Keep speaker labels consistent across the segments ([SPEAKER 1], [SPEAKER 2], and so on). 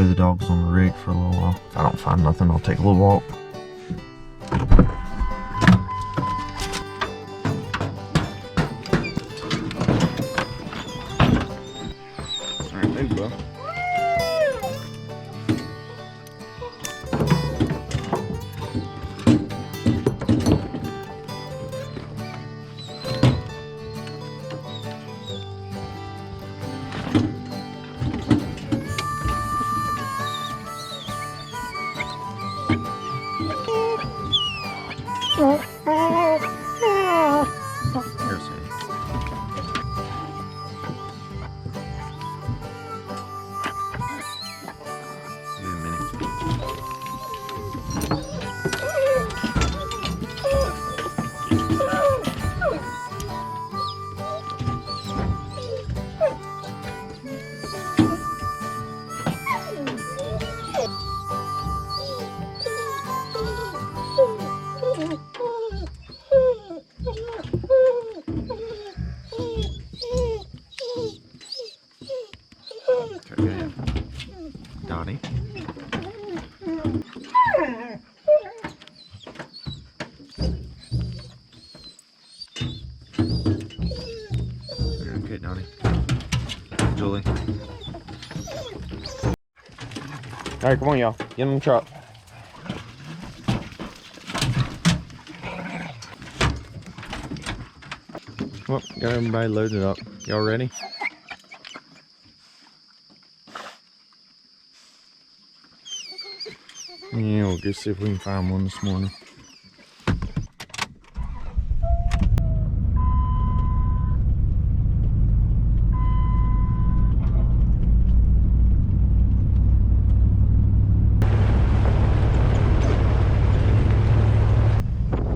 [SPEAKER 1] throw the dogs on the rig for a little while. If I don't find nothing, I'll take a little walk. Alright, move, bro. Here's it. Give me a minute. Okay. Dottie. Okay, Dottie. Julie. Alright, come on, y'all. Get in the truck. Well, got everybody loaded up. Y'all ready? Yeah, we'll go see if we can find one this morning.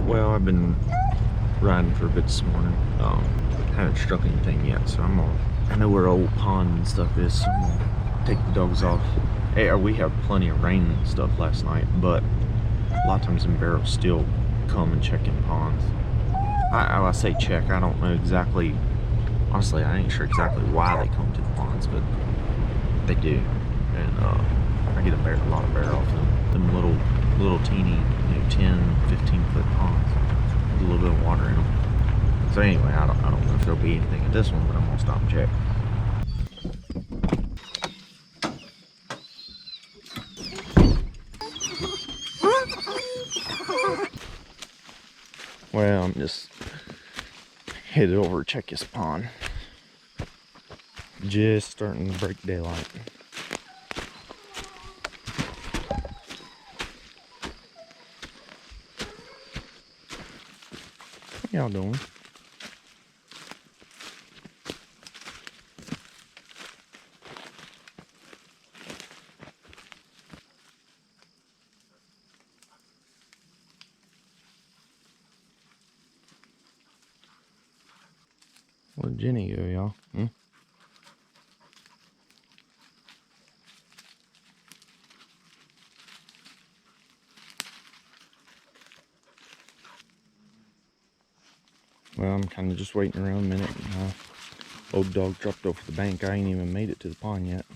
[SPEAKER 1] Well, I've been riding for a bit this morning. Haven't struck anything yet, so I know where old pond and stuff is, so I'm gonna take the dogs off. Hey, we had plenty of rain and stuff last night, but a lot of times them barrels still come and check in ponds. I say check, I don't know exactly, honestly I ain't sure exactly why they come to the ponds, but they do. And I get a lot of bear off them little teeny, 10, 15 foot ponds with a little bit of water in them. So anyway, I don't know if there'll be anything at this one, but I'm gonna stop and check. Well, I'm just headed over to check this pond. Just starting to break daylight. What y'all doing? Where'd Jenny go, y'all? Well, I'm kind of just waiting around a minute. Old dog dropped over the bank. I ain't even made it to the pond yet.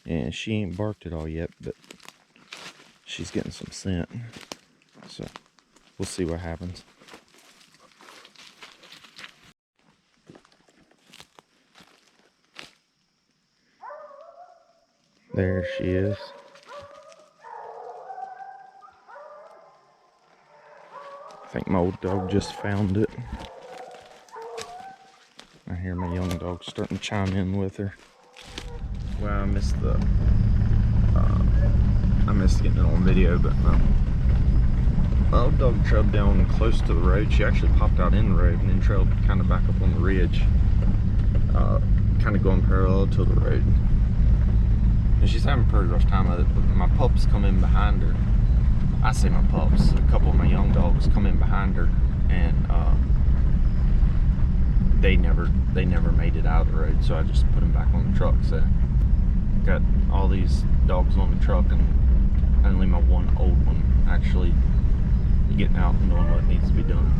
[SPEAKER 1] And she ain't barked at all yet, but she's getting some scent. So, we'll see what happens. There she is. I think my old dog just found it. I hear my young dog starting to chime in with her. Well, I missed getting it on video, but my old dog trailed down close to the road. She actually popped out in the road and then trailed kind of back up on the ridge, kind of going parallel to the road. And she's having a pretty rough time with it, but my pups come in behind her. I say my pups, a couple of my young dogs come in behind her, and they never made it out of the road, so I just put them back on the truck. So got all these dogs on the truck, and only my one old one actually getting out and doing what needs to be done.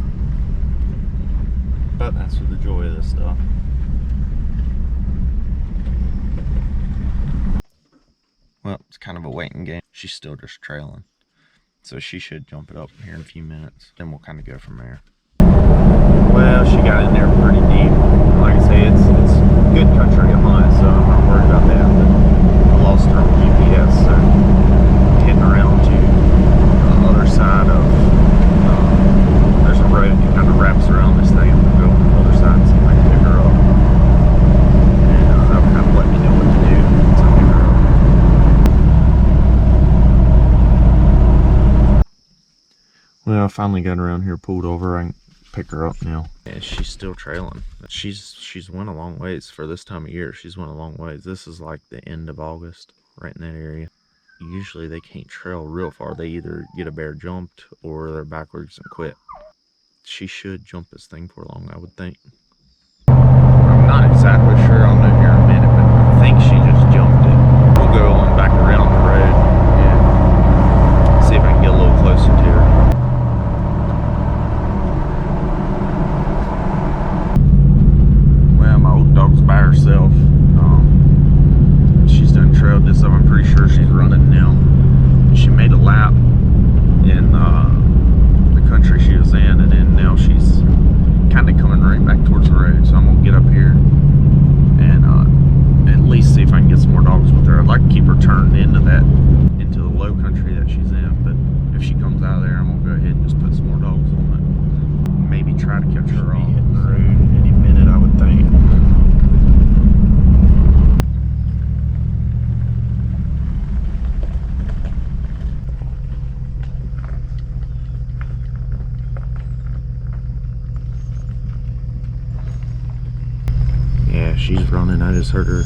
[SPEAKER 1] But that's the joy of this stuff. Well, it's kind of a waiting game. She's still just trailing. So she should jump it up here in a few minutes. Then we'll kind of go from there. Well, she got in there pretty deep. Like I say, it's good country to hunt, so I'm not worried about that. But I lost her GPS, so heading around to the other side of, there's a road that kind of wraps around this thing. I'm going to go on the other side and see if I can pick her up. And that'll kind of let me know what to do once I pick her up. Well, I finally got around here, pulled over. I can pick her up now. Yeah, she's still trailing. She's went a long ways for this time of year. She's went a long ways. This is like the end of August, right in that area. Usually they can't trail real far. They either get a bear jumped or they're backwards and quit. She should jump this thing for long, I would think. I'm not exactly sure. I'll know here in a minute, but I think she just jumped it. We'll go on back around the road and see if I can get a little closer to her. Well, my old dog's by herself. She's done trailed this up. I'm pretty sure she's running now. She made a lap in the country she was in, and then now she's kind of coming right back towards the road. So I'm gonna get up here and at least see if I can get some more dogs with her. I'd like to keep her turned into the low country that she's in, but if she comes out of there, I'm gonna go ahead and just put some more dogs on it. Maybe try to catch her off hitting the road any minute, I would think. Yeah, she's running. I just heard her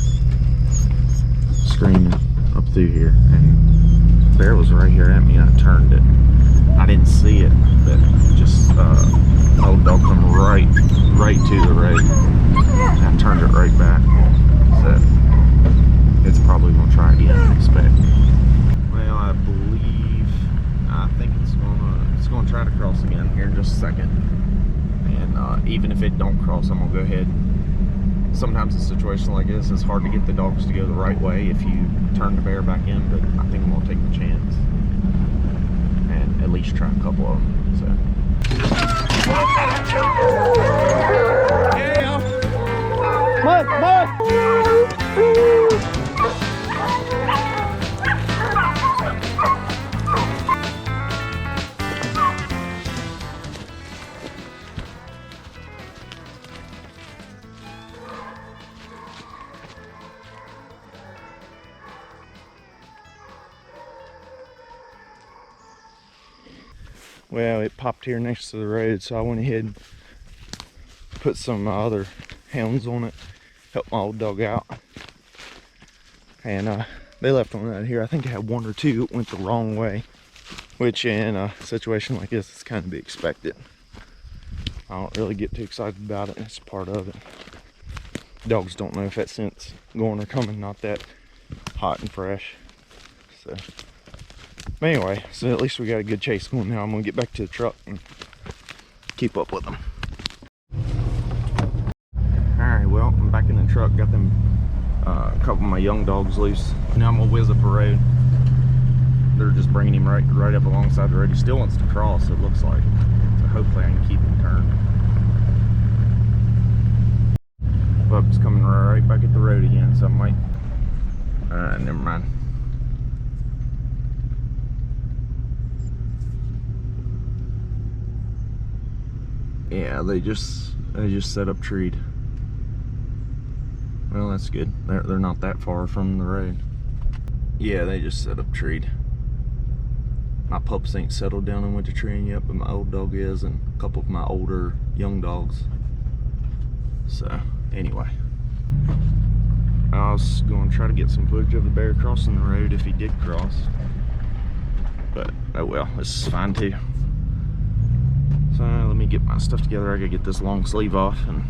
[SPEAKER 1] screaming up through here, and the bear was right here at me, and I turned it. I didn't see it, but just the old dog come right to the road, and I turned it right back. So it's probably gonna try again, I expect. Well, I think it's gonna try to cross again here in just a second, and even if it don't cross, I'm gonna go ahead. Sometimes in situations like this, it's hard to get the dogs to go the right way if you turn the bear back in, but I think I'm gonna take the chance and at least try a couple of them. So. Come on! Well, it popped here next to the road, so I went ahead and put some other hounds on it, help my old dog out. And they left one out here. I think I had one or two that went the wrong way, which in a situation like this is kind of be expected. I don't really get too excited about it. It's part of it. Dogs don't know if that scent's going or coming, not that hot and fresh. So. But anyway, so at least we got a good chase going now. I'm gonna get back to the truck and keep up with them. Alright, well, I'm back in the truck. Got them a couple of my young dogs loose. Now I'm gonna whiz up a road. They're just bringing him right up alongside the road. He still wants to cross, it looks like. So hopefully I can keep him turned. Pups coming right back at the road again, so I might... never mind. Yeah, they just set up treed. Well, that's good. They're not that far from the road. Yeah, they just set up treed. My pups ain't settled down and went to treeing yet, but my old dog is, and a couple of my older young dogs. So, anyway. I was going to try to get some footage of the bear crossing the road if he did cross. But, oh well, this is fine too. So let me get my stuff together. I gotta get this long sleeve off and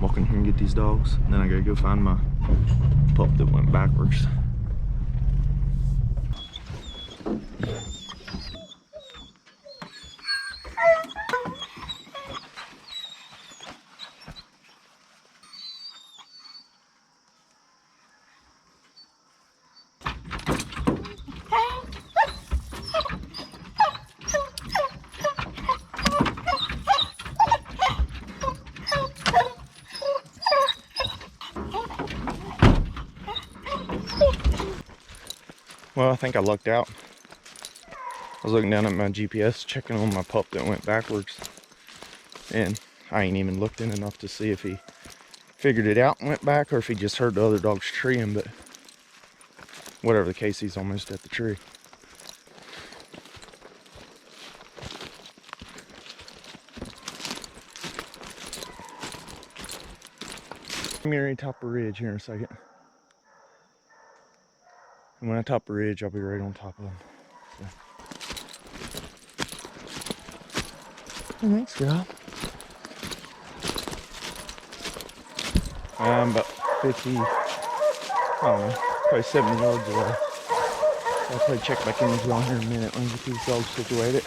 [SPEAKER 1] walk in here and get these dogs. And then I gotta go find my pup that went backwards. Well, I think I lucked out. I was looking down at my GPS, checking on my pup that went backwards. And I ain't even looked in enough to see if he figured it out and went back, or if he just heard the other dogs treeing. But whatever the case, he's almost at the tree. I'm gonna top a ridge here in a second. And when I top a ridge, I'll be right on top of him. So. Thanks, girl. I'm about 50, I don't know, probably 70 yards away. I'll probably check back in with y'all here in a minute when we get these dogs situated.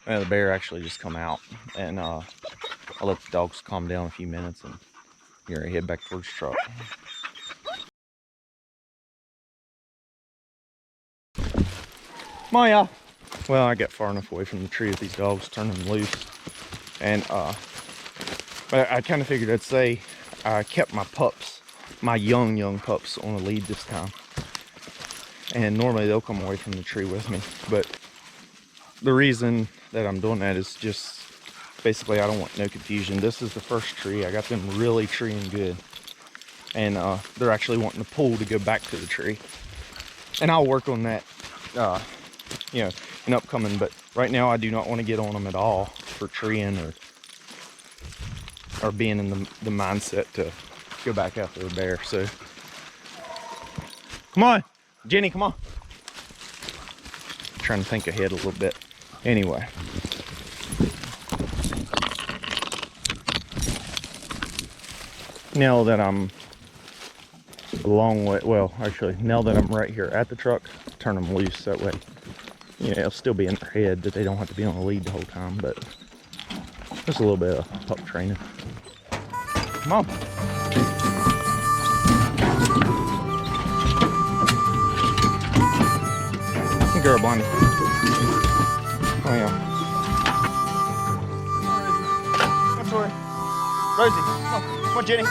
[SPEAKER 1] Well, the bear actually just come out, and I let the dogs calm down a few minutes, and here I head back towards the truck. Maya! Well, I got far enough away from the tree with these dogs, turned them loose, and but I kind of figured I'd say I kept my pups, my young pups, on the lead this time. And normally they'll come away from the tree with me, but the reason that I'm doing that is just basically I don't want no confusion. This is the first tree. I got them really treeing good, and they're actually wanting to pull to go back to the tree, and I'll work on that you know, in upcoming. But right now I do not want to get on them at all for treeing or being in the mindset to go back after the bear. So come on, Jenny, come on. I'm trying to think ahead a little bit. Anyway, now that I'm a long way, well, actually, now that I'm right here at the truck, turn them loose. That way, you know, it'll still be in their head that they don't have to be on the lead the whole time, but just a little bit of pup training. Come on. Good girl, Bonnie. Oh, yeah. Come on, Tori. Rosie, come on. Come on, Jenny.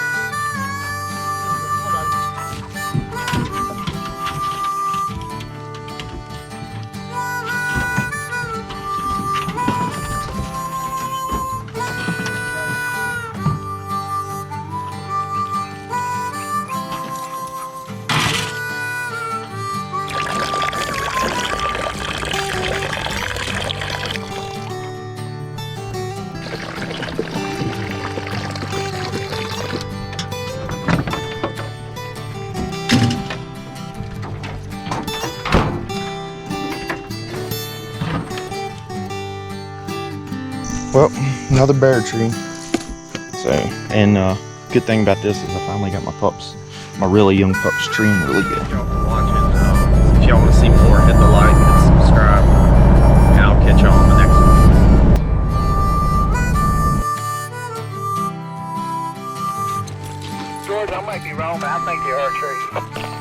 [SPEAKER 1] Well, another bear tree. So, and Good thing about this is I finally got my pups, my really young pups treated really good. Thank y'all for watching. If y'all want to see more, hit the like and subscribe. And I'll catch y'all on the next one.
[SPEAKER 2] George, I might be wrong, but I think they are trees.